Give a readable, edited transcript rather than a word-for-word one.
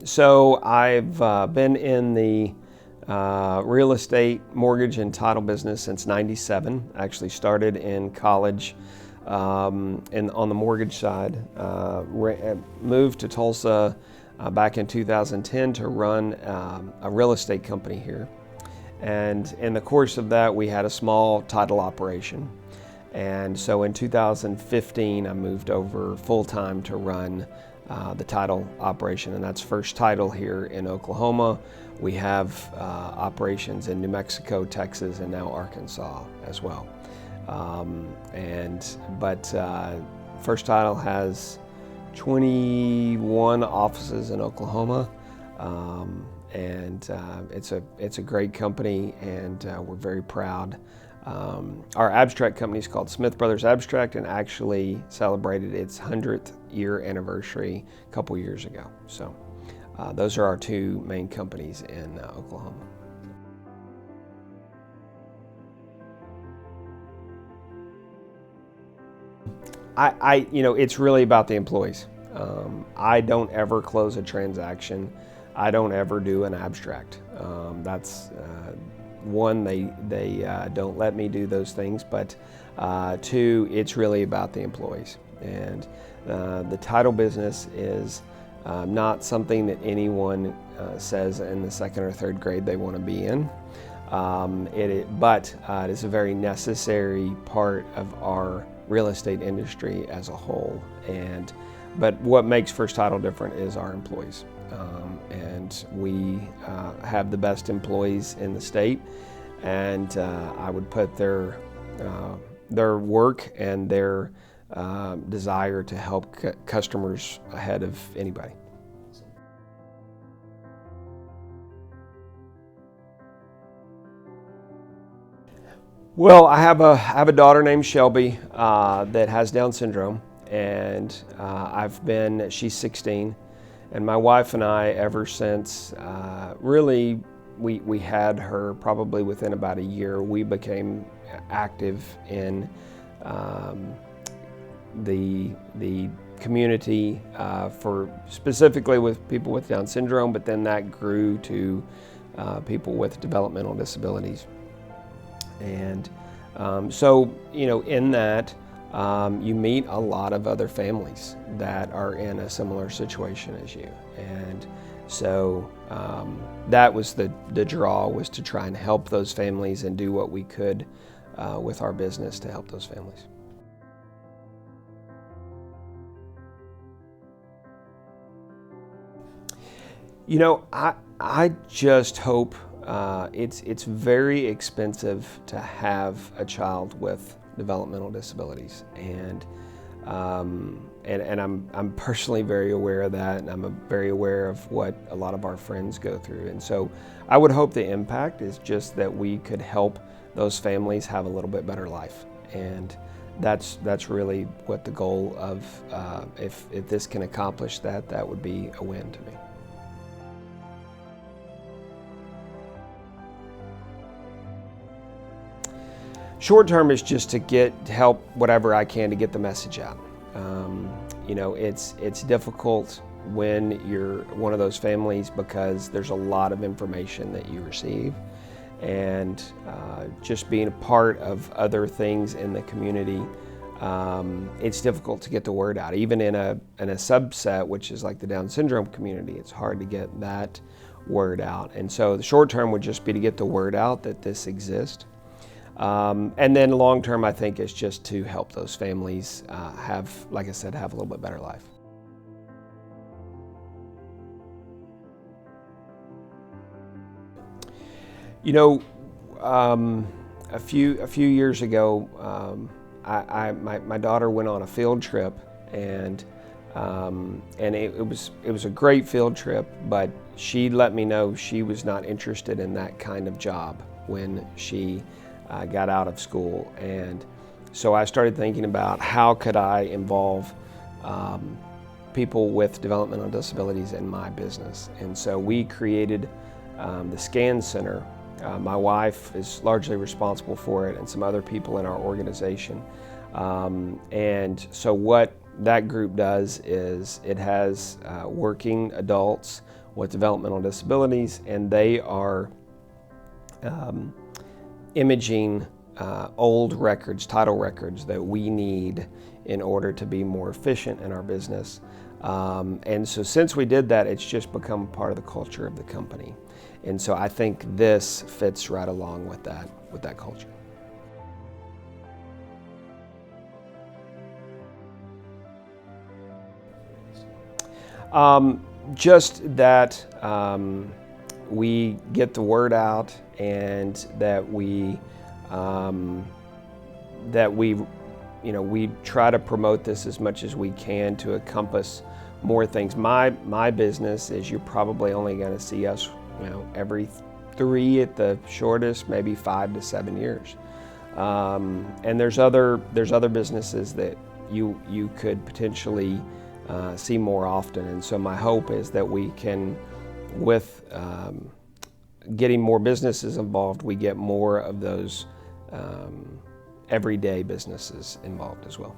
So I've been in the real estate, mortgage, and title business since '97. Actually started in college and on the mortgage side. Moved to Tulsa back in 2010 to run a real estate company here. And in the course of that, we had a small title operation. And so in 2015, I moved over full-time to run the title operation, and that's FirsTitle here in Oklahoma. We have operations in New Mexico, Texas, and now Arkansas as well. FirsTitle has 21 offices in Oklahoma, and it's a great company, and we're very proud. Our abstract company is called Smith Brothers Abstract, and actually celebrated its 100th year anniversary a couple years ago. So those are our two main companies in Oklahoma. It's really about the employees. I don't ever close a transaction. I don't ever do an abstract. That's one, they don't let me do those things, but two, it's really about the employees. And the title business is not something that anyone says in the second or third grade they want to be in. But it is a very necessary part of our real estate industry as a whole. But what makes FirsTitle different is our employees. And we have the best employees in the state, and I would put their work and their desire to help customers ahead of anybody. Well, I have a daughter named Shelby that has Down syndrome, and she's 16. And my wife and I, ever since really we had her probably within about a year, we became active in the community for specifically with people with Down syndrome, but then that grew to people with developmental disabilities. And so, in that, you meet a lot of other families that are in a similar situation as you. And so that was the draw, was to try and help those families and do what we could with our business to help those families. I just hope it's very expensive to have a child with developmental disabilities, and I'm personally very aware of that, and I'm very aware of what a lot of our friends go through. And so I would hope the impact is just that we could help those families have a little bit better life, and that's really what the goal of if this can accomplish that, that would be a win to me. Short term is just to help whatever I can to get the message out. It's difficult when you're one of those families because there's a lot of information that you receive, and just being a part of other things in the community, it's difficult to get the word out. Even in a subset, which is like the Down syndrome community, it's hard to get that word out. And so the short term would just be to get the word out that this exists. And then long term, I think, is just to help those families like I said, have a little bit better life. A few years ago, my daughter went on a field trip, and it was a great field trip, but she let me know she was not interested in that kind of job when she got out of school. And so I started thinking about how could I involve people with developmental disabilities in my business. And so we created the Scan Center. My wife is largely responsible for it, and some other people in our organization. And so what that group does is it has working adults with developmental disabilities, and they are imaging old records, title records that we need in order to be more efficient in our business. And so since we did that, it's just become part of the culture of the company. And so I think this fits right along with that culture. Just that we get the word out, and that we we try to promote this as much as we can to encompass more things. My business is, you're probably only going to see us every 3 at the shortest, maybe 5 to 7 years. And there's other businesses that you could potentially see more often. And so my hope is that we can, with getting more businesses involved, we get more of those everyday businesses involved as well.